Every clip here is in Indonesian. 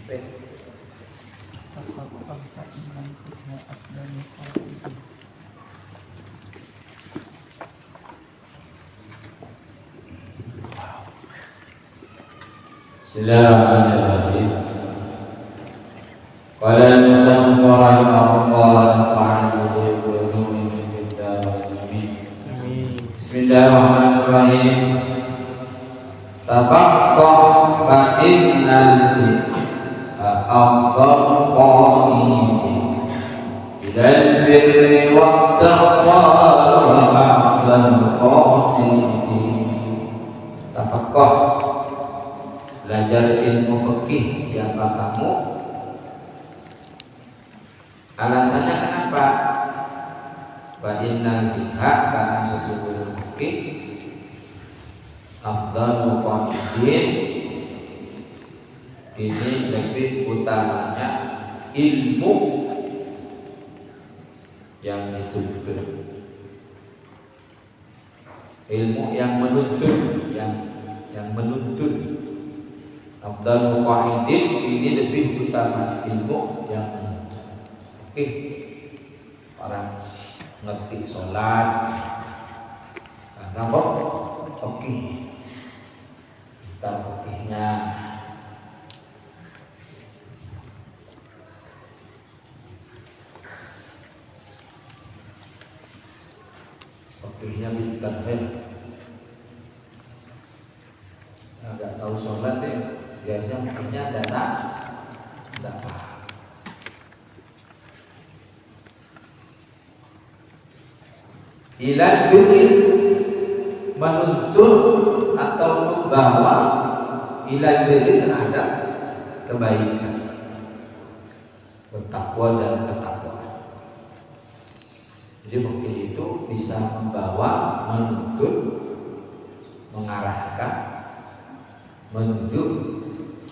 Bismillahirrahmanirrahim. Qala al-musannif rahimahullah nafa'ana bihi wa ulumihi fid dharain. Bismillahirrahmanirrahim. Tafaqqah fa innal fiqha afdal qa'idin ilal birri wat taqwa wa a'dal qasidin. Tafaqqah, belajar ilmu fikih. Siapa kamu? Alasannya kenapa? Fa innal fiqha, karena sesungguhnya fikih afdalul qa'idin, ini lebih utamanya ilmu yang dituntut, ilmu yang menuntut, yang menuntut. Afdalul qa'idin ini lebih utama ilmu yang menuntut. Orang ngerti sholat karena fikih, kita fikihnya. Fikihnya pintar ya. Nggak tahu sholat ya, biasanya fikihnya tidak paham. Ilal birri, menuntut atau membawa ilal birri terhadap kebaikan, bertakwa dan ketakwaan. Jadi fikih itu bisa membawa, menuntut, mengarahkan, menunjuk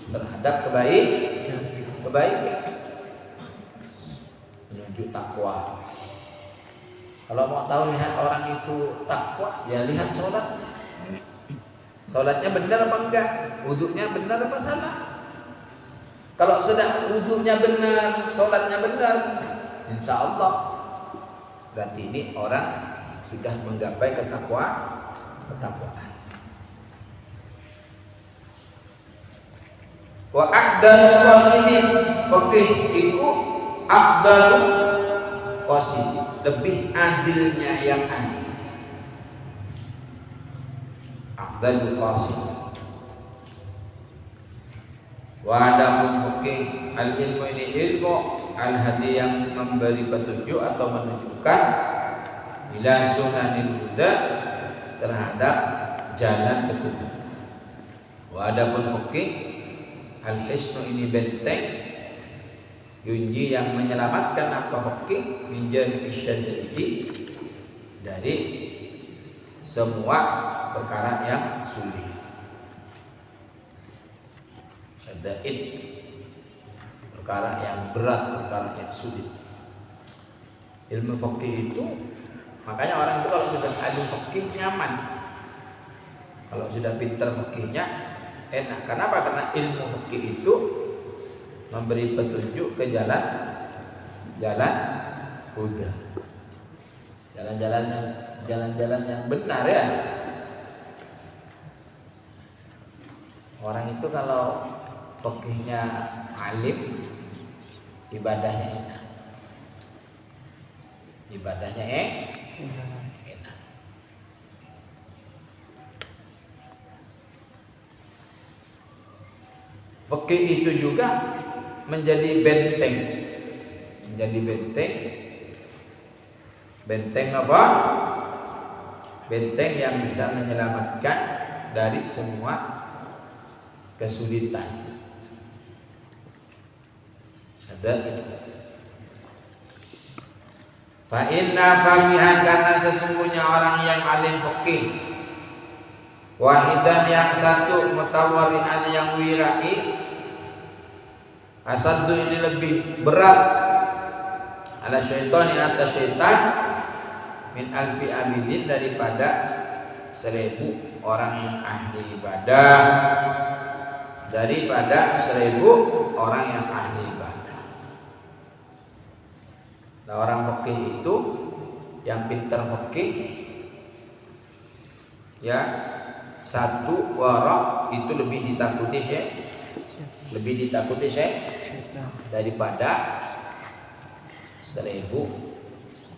terhadap kebaikan, menunjuk takwa. Kalau mau tahu lihat orang itu takwa, ya lihat sholat. Sholatnya benar apa enggak? Wudhunya benar apa salah? Kalau sudah wudhunya benar, sholatnya benar, insya Allah berarti ini orang sudah menggapai ketakwaan. Wa a'dalul qasidin, fikih itu a'dalul qasidin, lebih adilnya yang adil. A'dalul qasidin. Wa adapun fikih al-ilmu, ini ilmu al-hadi, yang memberi petunjuk atau menunjukkan ila sunanil huda, terhadap jalan petunjuk. Wa adapun fikih al-hisnu, ini benteng, yunji yang menyelamatkan apa fikih min jami'i syada'idi, dari semua perkara yang sulit. Syada'id, perkara yang berat, perkara yang sulit. Ilmu fikih itu, makanya orang itu kalau sudah ahli fikih nyaman, kalau sudah pintar fikihnya enak. Kenapa? Karena ilmu fikih itu memberi petunjuk ke jalan huda, jalan-jalan yang benar ya. Orang itu kalau fikihnya alim, ibadahnya enak. Fikih itu juga menjadi benteng. Benteng apa? Benteng yang bisa menyelamatkan dari semua kesulitan. Sadar itu. Fa inna faqihan, karena sesungguhnya orang yang alim fikih, wahidan, yang satu, mutawari'an, yang wirai, asadu, ini lebih berat, ala syaitani, atas syaitan, min alfi abidin, daripada 1000 orang yang ahli ibadah, daripada 1000 orang yang ahli ibadah. Nah, orang fikih itu yang pintar fikih ya, satu wara itu lebih ditakuti daripada 1000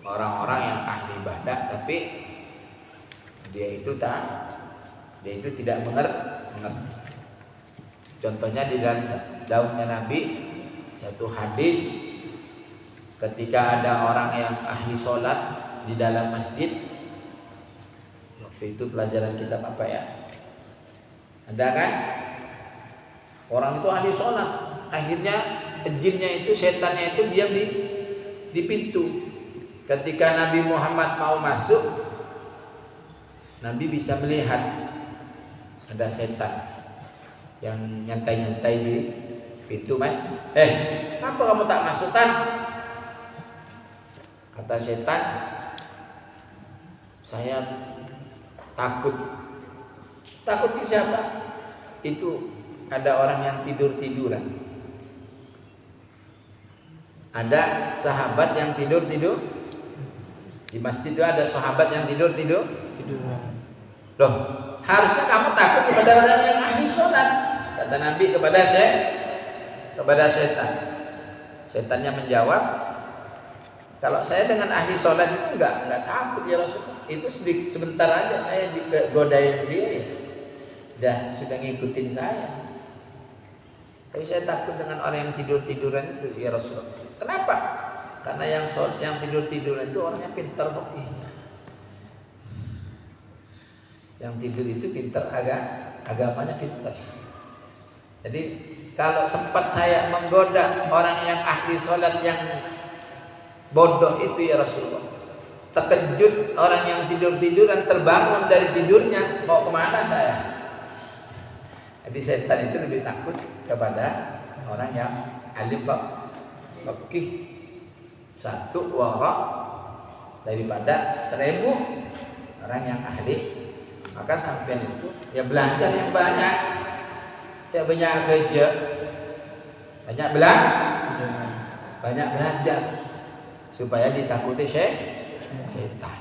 orang-orang yang ahli ibadah tapi dia itu tidak mengerti. Contohnya di dalam daunnya Nabi, satu hadis ketika ada orang yang ahli sholat di dalam masjid. Waktu itu pelajaran kitab apa ya? Ada kan? Orang itu ahli sholat, akhirnya jinnya itu, setannya itu diam di pintu. Ketika Nabi Muhammad mau masuk, Nabi bisa melihat ada setan yang nyantai-nyantai di pintu. Mas, kenapa kamu tak masuk tan? Kata setan, saya takut. Takut ke siapa? Itu ada orang yang tidur-tiduran. Ada sahabat yang tidur-tidur di masjid. Itu ada sahabat yang tidur-tiduran. Loh, harusnya kamu takut kepada orang yang ahli sholat, kata Nabi kepada setan. Setannya menjawab, kalau saya dengan ahli sholat itu enggak takut ya Rasulullah. Itu sebentar aja saya digodain dia ya, sudah ngikutin saya. Tapi saya takut dengan orang yang tidur-tiduran itu ya Rasulullah. Kenapa? Karena yang tidur-tiduran itu orangnya pintar fikih. Yang tidur itu pintar, agamanya pintar. Jadi kalau sempat saya menggoda orang yang ahli sholat yang bodoh itu ya Rasulullah, terkejut orang yang tidur-tiduran terbangun dari tidurnya, mau kemana saya? Jadi setan itu lebih takut kepada orang yang ahli fikih, satu wara daripada 1000 orang yang ahli. Maka sampean itu ya belajar yang banyak, saya banyak kerja, banyak belajar supaya ditakuti setan.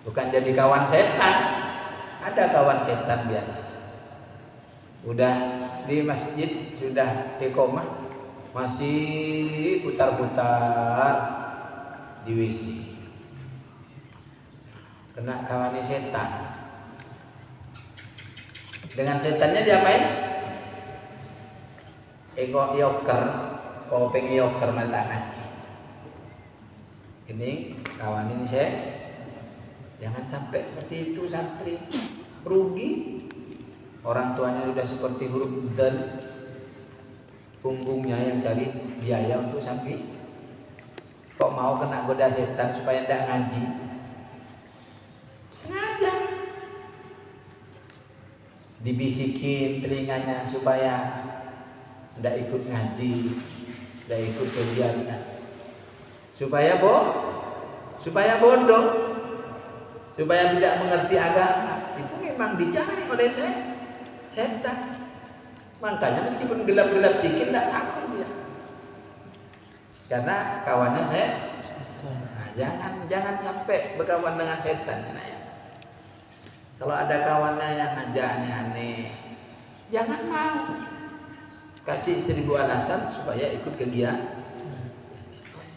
Bukan jadi kawan setan. Ada kawan setan biasa. Udah di masjid, sudah iqamah, masih putar-putar di WC. Kena kawannya setan. Dengan setannya diapain? Ego yoker, kopeng yoker mata ngaji. Ini kawan ini saya, jangan sampai seperti itu santri, rugi. Orang tuanya sudah seperti huruf dan punggungnya yang cari biaya untuk sampai. Kok mau kena goda setan supaya tidak ngaji? Sengaja dibisikin telinganya supaya tidak ikut ngaji, tidak ikut kegiatan, supaya bodoh, supaya tidak mengerti agama. Itu memang dicari oleh setan. Makanya meskipun gelap-gelap sikit tidak takut dia, karena kawannya jangan sampai berkawan dengan setan. Kalau ada kawannya yang ngajak aneh-aneh, jangan mau. Kasih 1000 alasan supaya ikut kegiatan.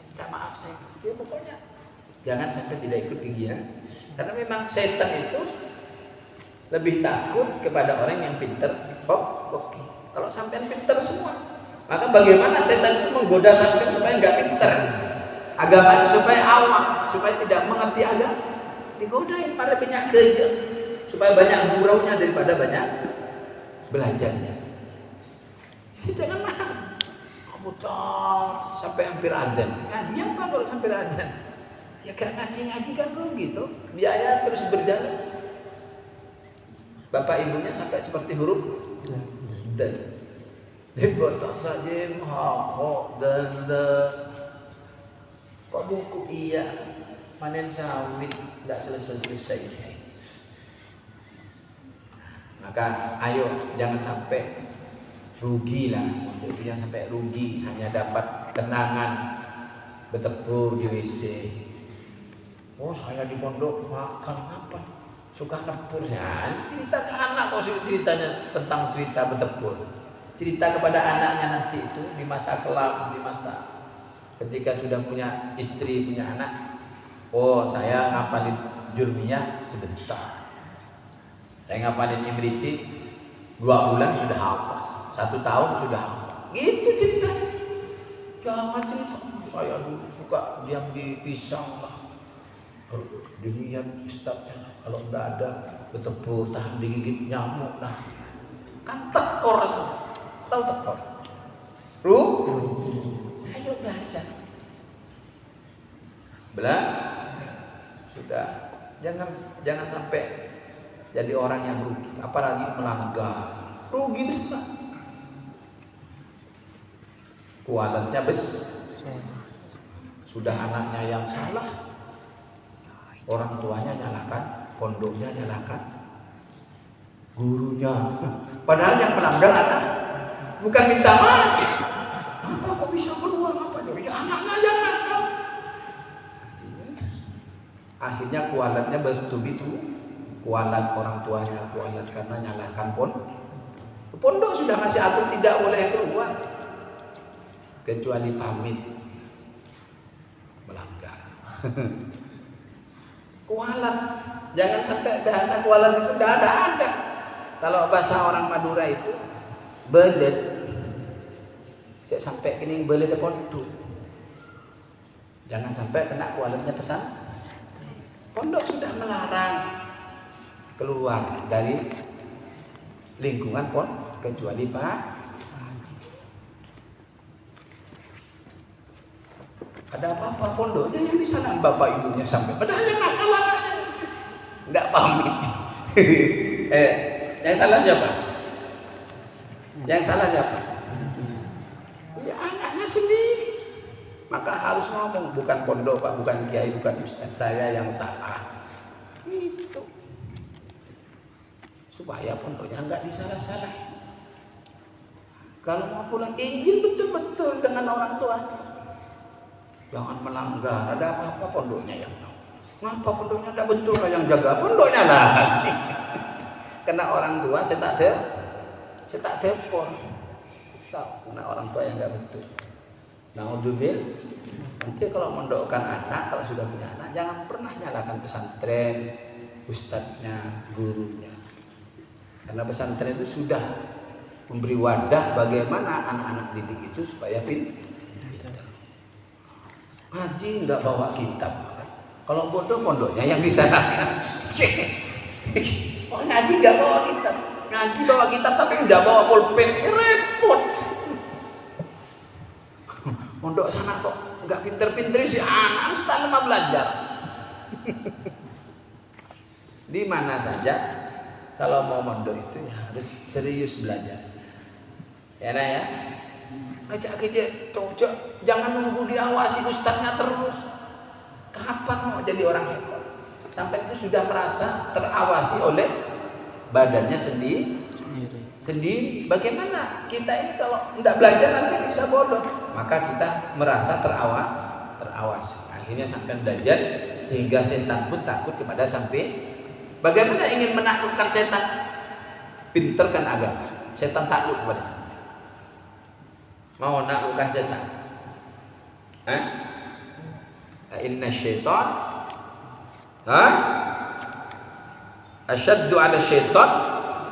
Minta maaf saya, ya pokoknya jangan sampai tidak ikut kegiatan. Karena memang setan itu lebih takut kepada orang yang pintar. Kalau sampean pintar semua, maka bagaimana setan itu menggoda sampean supaya nggak pintar, agamanya supaya awam, supaya tidak mengerti agama, digodain pada banyak kerja, supaya banyak guraunya daripada banyak belajarnya. Jangan mahal, komputer sampai hampir adzan. Ngaji apa kalau sampai adzan? Ya gak ngaji kan rugi tuh, biaya terus berjalan. Bapak ibunya sampai seperti huruf dan dibotak saja mahal dan kok buku iya panen sawit tidak selesai. Maka ayo jangan sampai rugilah, untuk itu jangan sampai rugi, hanya dapat kenangan bertempur di WC. Oh saya di pondok makan apa? Suka tempur ya. Cerita ke anak kok ceritanya tentang cerita bertempur. Cerita kepada anaknya nanti itu di masa kelam, di masa ketika sudah punya istri, punya anak. Oh saya ngapalin Jurmiyah sebentar. Saya ngapalin Imriti 2 bulan sudah hafal, 1 tahun sudah hafal. Gitu cerita. Jangan cerita saya dulu suka diam di pisang lah. Dilihat ustadznya kalau nggak ada bertempur tahan digigit nyamuk lah. Kan tekor semua. Tahu tekor? Ayo belajar. Sudah. Jangan sampai jadi orang yang rugi, apalagi melanggar. Rugi besar. Kualatnya besar. Sudah anaknya yang salah, orang tuanya nyalakan, pondoknya nyalakan, gurunya. Padahal yang melanggar anak, bukan minta maaf. Apa kok bisa keluar apa? Ya anaknya yang nakal. Akhirnya kualatnya bertubi-tubi, kualat orang tuanya, kualat karena nyalakan pondok sudah masih atur tidak boleh keluar kecuali pamit melanggar. Kualat, jangan sampai bahasa kualat itu tidak ada. Kalau bahasa orang Madura itu belet, cek sampai kini belet pondok. Jangan sampai kena kualatnya pesan. Pondok sudah melarang keluar dari lingkungan kecuali Pak. Ada apa-apa pondoknya yang di sana bapak ibunya sampai padahal yang nakal anaknya nggak pamit. Yang salah siapa? Yang salah siapa? Ya anaknya sendiri. Maka harus ngomong, bukan pondok Pak, bukan kiai, bukan ustaz, saya yang salah. Itu supaya pondoknya nggak disalah-salah. Kalau mau pulang izin betul-betul dengan orang tuanya. Jangan melanggar, ada apa-apa pondoknya yang tahu. Ngapa pondoknya tidak betul, yang jaga pondoknya lah. Karena orang tua saya tak telepon. Tahu, karena orang tua yang nggak betul. Naudzubil, nanti kalau mendokkan anak, kalau sudah punya anak, jangan pernah nyalakan pesantren, ustadznya, gurunya. Karena pesantren itu sudah memberi wadah bagaimana anak-anak didik itu supaya pintar. Ngaji nggak bawa kitab. Kalau bodoh pondoknya yang disalahkan. Oh ngaji nggak bawa kitab. Ngaji bawa kitab tapi nggak bawa pulpen, repot. Pondok sana kok nggak pinter-pinter si anak setahun lama belajar. Di mana saja kalau mau mondok itu ya harus serius belajar. Ya nah ya. Ajak aja jangan nunggu diawasi ustadznya terus. Kapan mau jadi orang hebat? Sampai itu sudah merasa terawasi oleh badannya sendiri. Bagaimana kita ini kalau tidak belajar nanti bisa bodoh? Maka kita merasa terawasi. Akhirnya sampai belajar sehingga setan pun takut kepada sampai. Bagaimana ingin menaklukkan setan? Pinterkan agama. Setan takut kepada setan. Mau menaklukkan setan? Inna syaitan asyaddu ala syaitan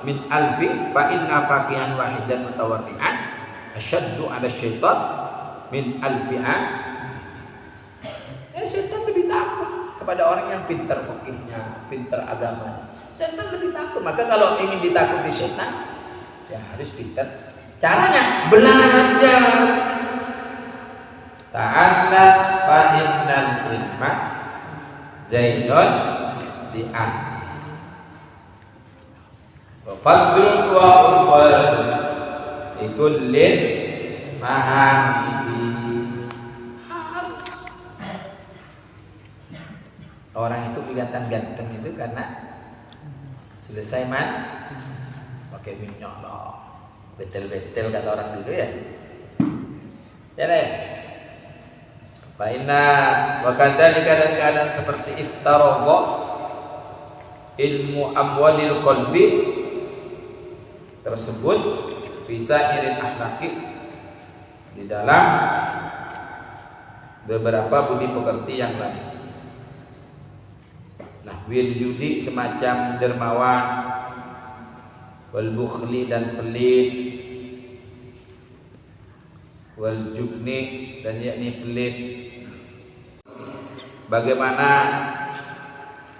min alfi fa inna faqihan wahidan mutawarri'an asyaddu ala syaitan min alfi'an. Setan lebih takut kepada orang yang pintar fikihnya, pintar agamanya. Setan lebih takut. Maka kalau ingin ditakuti setan, ya harus pintar. Caranya belajar. Ta'allam fa innal ilma zainun di ahli. Wa fadlun wa urwadun likullin mahamidi. Orang itu kelihatan ganteng itu karena selesai pakai minyak lah, betel-betel kata orang dulu ya. Ya deh. Fa'inna wa kadzalika, dan keadaan seperti iftaragha ilmu amwalil qalbi tersebut bisa irin akhlaki di dalam beberapa budi pekerti yang lain. Nah, wil yudi semacam dermawan, wal bukhli dan pelit, wal jubni dan yakni pelit. Bagaimana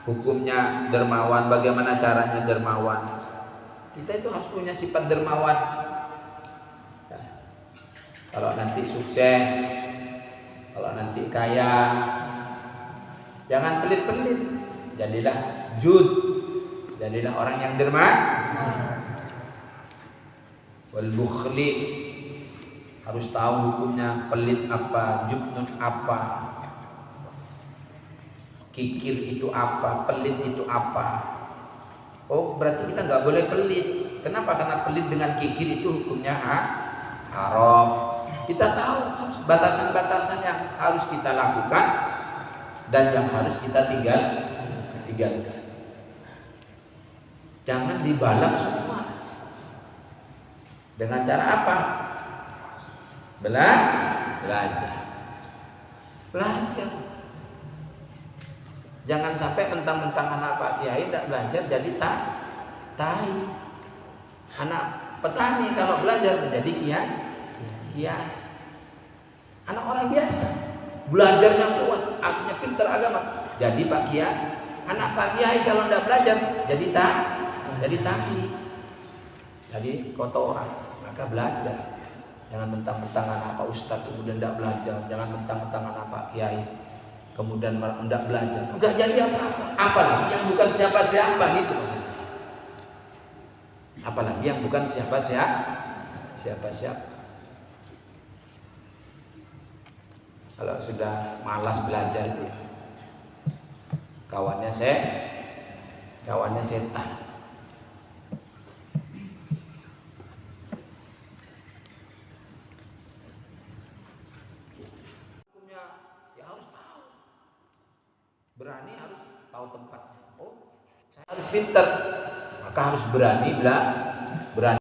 hukumnya dermawan, bagaimana caranya dermawan? Kita itu harus punya sifat dermawan. Nah, kalau nanti sukses, kalau nanti kaya, jangan pelit-pelit. Jadilah jud, jadilah orang yang dermawan. Wal bukhli, harus tahu hukumnya pelit apa, jubnun apa, kikir itu apa, pelit itu apa. Oh, berarti kita nggak boleh pelit. Kenapa? Karena pelit dengan kikir itu hukumnya haram. Kita tahu batasan-batasan yang harus kita lakukan dan yang harus kita tinggalkan. Jangan dibalap semua. Dengan cara apa? Belajar. Jangan sampai mentang-mentang anak Pak Kiai tidak belajar jadi tahi. Anak petani kalau belajar menjadi kiai. Anak orang biasa belajarnya kuat, akhirnya pintar agama, jadi Pak Kiai. Anak Pak Kiai kalau tidak belajar jadi tahi, jadi kotoran. Maka belajar. Jangan mentang-mentang anak Pak Ustadz kemudian tidak belajar. Jangan mentang-mentang anak Pak Kiai kemudian tidak belajar, enggak jadi apa-apa. Apalagi yang bukan siapa-siapa gitu. Apalagi yang bukan siapa-siapa. Kalau sudah malas belajar itu, kawannya setan. Berani harus tahu tempatnya. Oh, saya harus pintar, maka harus berani